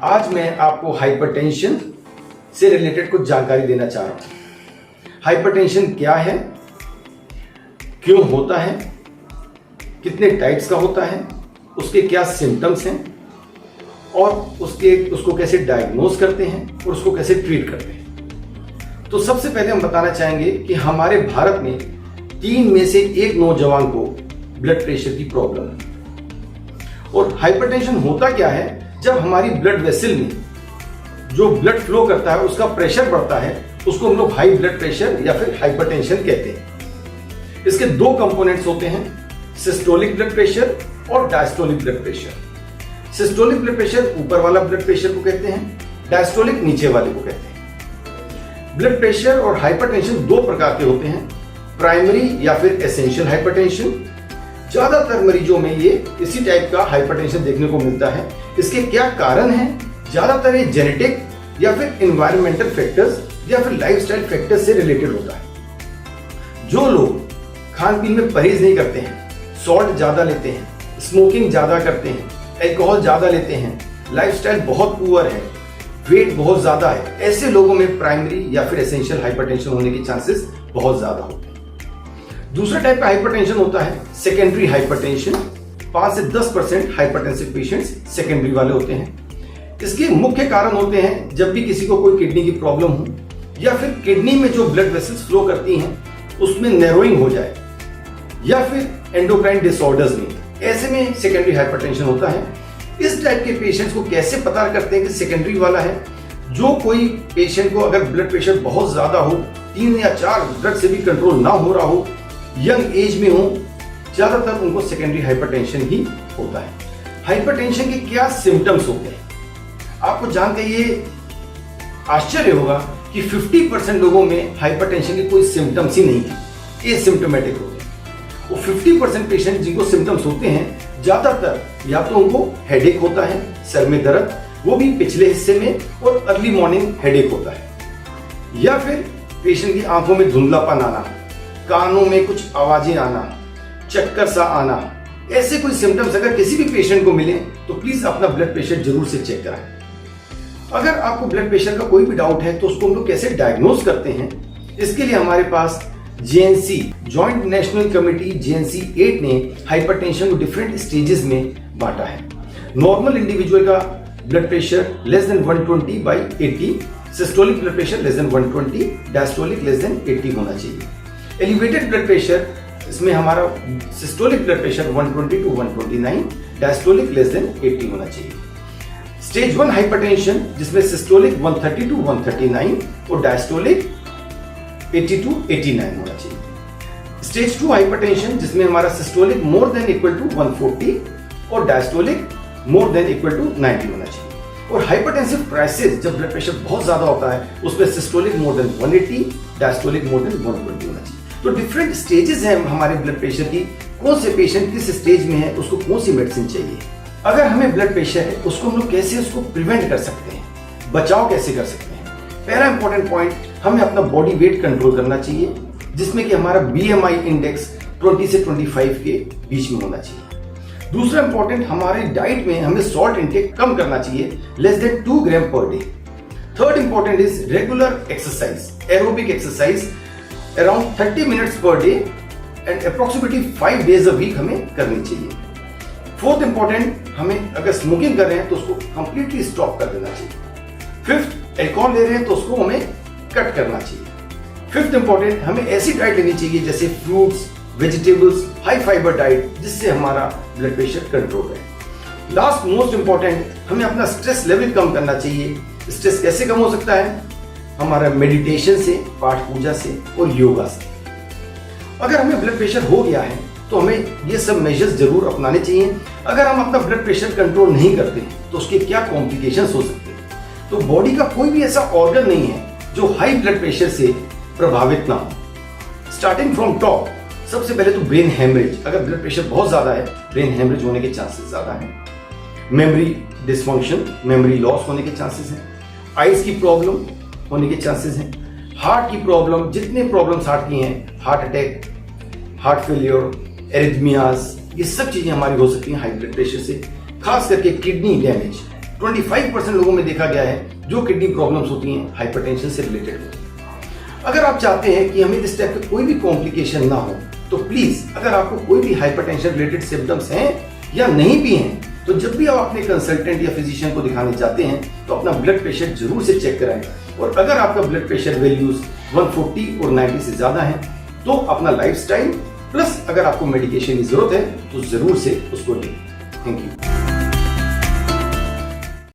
आज मैं आपको हाइपरटेंशन से रिलेटेड कुछ जानकारी देना चाह रहा हूं। हाइपरटेंशन क्या है, क्यों होता है, कितने टाइप्स का होता है, उसके क्या सिम्टम्स हैं और उसको कैसे डायग्नोज करते हैं और उसको कैसे ट्रीट करते हैं। तो सबसे पहले हम बताना चाहेंगे कि हमारे भारत में 3 में से 1 नौजवान को ब्लड प्रेशर की प्रॉब्लम है। और हाइपरटेंशन होता क्या है, जब हमारी ब्लड वेसल में जो ब्लड फ्लो करता है उसका प्रेशर बढ़ता है, उसको हम लोग हाई ब्लड प्रेशर या फिर हाइपरटेंशन कहते हैं। इसके 2 कंपोनेंट्स होते हैं, सिस्टोलिक ब्लड प्रेशर और diastolic blood pressure. Systolic blood pressure ऊपर वाला ब्लड प्रेशर को कहते हैं, डायस्टोलिक नीचे वाले को कहते हैं। ब्लड प्रेशर और हाइपरटेंशन 2 प्रकार के होते हैं, प्राइमरी या फिर एसेंशियल हाइपरटेंशन। ज्यादातर मरीजों में ये इसी टाइप का हाइपरटेंशन देखने को मिलता है। इसके क्या कारण हैं? ज्यादातर ये जेनेटिक या फिर एनवायरमेंटल फैक्टर्स या फिर लाइफस्टाइल फैक्टर्स से रिलेटेड होता है। जो लोग खान पीन में परहेज नहीं करते हैं, सॉल्ट ज्यादा लेते हैं, स्मोकिंग ज्यादा करते हैं, अल्कोहल ज्यादा लेते हैं, लाइफस्टाइल बहुत पुअर है, वेट बहुत ज्यादा है, ऐसे लोगों में प्राइमरी या फिर एसेंशियल हाइपरटेंशन होने के चांसेस बहुत ज्यादा होते हैं। दूसरा टाइप का हाइपरटेंशन होता है सेकेंडरी हाइपरटेंशन। 5 से 10% हाइपरटेंसिव पेशेंट्स सेकेंडरी वाले होते हैं। इसके मुख्य कारण होते हैं जब भी किसी को कोई किडनी की प्रॉब्लम हो या फिर किडनी में जो ब्लड वेसल्स फ्लो करती हैं उसमें नैरोइंग हो जाए या फिर एंडोक्राइन डिसऑर्डर्स में, ऐसे में सेकेंडरी हाइपरटेंशन होता है। इस टाइप के पेशेंट्स को कैसे पता करते हैं कि सेकेंडरी वाला है? जो कोई पेशेंट को अगर ब्लड प्रेशर बहुत ज्यादा हो, 3 या 4 ड्रग से भी कंट्रोल ना हो रहा हो, यंग एज में हो, ज्यादातर उनको सेकेंडरी हाइपरटेंशन ही होता है। हाइपरटेंशन के क्या सिम्टम्स होते हैं? आपको जानकर ये आश्चर्य होगा कि 50% लोगों में हाइपरटेंशन के कोई सिम्टम्स ही नहीं है, एसिम्प्टोमेटिक होते हैं। वो 50% पेशेंट जिनको सिम्टम्स होते हैं, ज्यादातर या तो उनको हेडेक होता है, सर में दर्द, वो भी पिछले हिस्से में, और अर्ली मॉर्निंग हेडेक होता है, या फिर पेशेंट की आंखों में धुंधलापन आना, कानों में कुछ आवाजें आना, चक्कर सा आना। ऐसे कोई सिम्टम्स अगर किसी भी पेशेंट को मिले तो प्लीज अपना ब्लड प्रेशर जरूर से चेक कराएं। अगर आपको ब्लड प्रेशर का कोई भी डाउट है तो उसको हम लोग कैसे डायग्नोज करते हैं, इसके लिए हमारे पास JNC joint national committee JNC 8 ने हाइपरटेंशन को डिफरेंट स्टेजेस में बांटा है। नॉर्मल इंडिविजुअल का blood pressure less than 120/80, systolic blood pressure less than 120, diastolic less than 80 होना चाहिए। एलिवेटेड ब्लड प्रेशर, इसमें हमारा systolic blood pressure 120 to 129, diastolic less than 80 होना चाहिए। स्टेज 1 हाइपरटेंशन, जिसमें सिस्टोलिक 130 to 139 और डायस्टोलिक 80 to 89 होना चाहिए। स्टेज 2 हाइपरटेंशन, जिसमें हमारा systolic more than equal to 140 और diastolic more than equal to 90 होना चाहिए। और हाइपरटेंसिव क्राइसिस, जब ब्लड प्रेशर बहुत ज्यादा होता है, उसमें systolic more than 180, diastolic more than 120 होना चाहिए। तो डिफरेंट स्टेजेस हैं हमारे ब्लड प्रेशर की, कौन से पेशेंट किस स्टेज में है, उसको कौन सी मेडिसिन चाहिए। अगर हमें ब्लड प्रेशर है, उसको हम लोग कैसे उसको प्रिवेंट कर सकते हैं, बचाव कैसे कर सकते हैं। पहला इंपॉर्टेंट पॉइंट, हमें अपना बॉडी वेट कंट्रोल करना चाहिए, जिसमें कि हमारा BMI इंडेक्स 20 से 25 के बीच में होना चाहिए। दूसरा इंपॉर्टेंट, हमारे डाइट में हमें सॉल्ट इंटेक कम करना चाहिए, less than 2 gram per day. Third important is regular exercise, aerobic exercise around 30 minutes per day and approximately 5 days a week हमें करनी चाहिए। फोर्थ इंपॉर्टेंट, हमें अगर स्मोकिंग कर रहे हैं तो उसको कंप्लीटली स्टॉप कर देना चाहिए। फिफ्थ, अल्कोहल ले रहे हैं तो उसको हमें कट करना चाहिए। फिफ्थ इंपॉर्टेंट, हमें ऐसी डाइट लेनी चाहिए जैसे fruits, vegetables, high fibre diet, जिससे हमारा ब्लड प्रेशर कंट्रोल रहे। लास्ट मोस्ट इंपॉर्टेंट, हमें अपना स्ट्रेस लेवल कम करना चाहिए। स्ट्रेस कैसे कम हो सकता है? हमारा मेडिटेशन से, पाठ पूजा से और योगा से। अगर हमें ब्लड प्रेशर हो गया है तो हमें ये सब मेजर्स जरूर अपनाने चाहिए। अगर हम अपना ब्लड प्रेशर कंट्रोल नहीं करते तो उसके क्या कॉम्प्लिकेशंस हो सकते हैं। तो बॉडी का कोई भी ऐसा ऑर्गन नहीं है जो हाई ब्लड प्रेशर से प्रभावित ना हो। स्टार्टिंग फ्रॉम टॉप, सबसे पहले तो ब्रेन हेमरेज, अगर ब्लड प्रेशर बहुत ज्यादा है, ब्रेन हेमरेज होने के चांसेस ज्यादा हैं। मेमोरी डिसफंक्शन, मेमोरी लॉस होने के चांसेस हैं। आइज की प्रॉब्लम होने के चांसेस हैं। हार्ट की प्रॉब्लम, जितने प्रॉब्लम्स हार्ट की हैं, heart attack, heart failure, arrhythmias, ये सब चीजें हमारी हो सकती हैं हाई ब्लड प्रेशर से। खास करके किडनी डैमेज, 25% लोगों में देखा गया है जो किडनी प्रॉब्लम्स होती हैं हाइपरटेंशन से रिलेटेड। अगर आप चाहते हैं कि हमें इस टाइप के कोई भी कॉम्प्लिकेशन ना हो तो प्लीज, अगर आपको कोई भी हाइपरटेंशन रिलेटेड सिम्टम्स हैं या नहीं भी हैं, तो जब भी आप अपने कंसल्टेंट या फिजिशियन को दिखाने जाते हैं तो अपना ब्लड प्रेशर जरूर से चेक कराएं। और अगर आपका ब्लड प्रेशर वैल्यूज 140 और 90 से ज्यादा है तो अपना लाइफस्टाइल प्लस अगर आपको मेडिकेशन की जरूरत है तो जरूर से उसको लें। Thank you.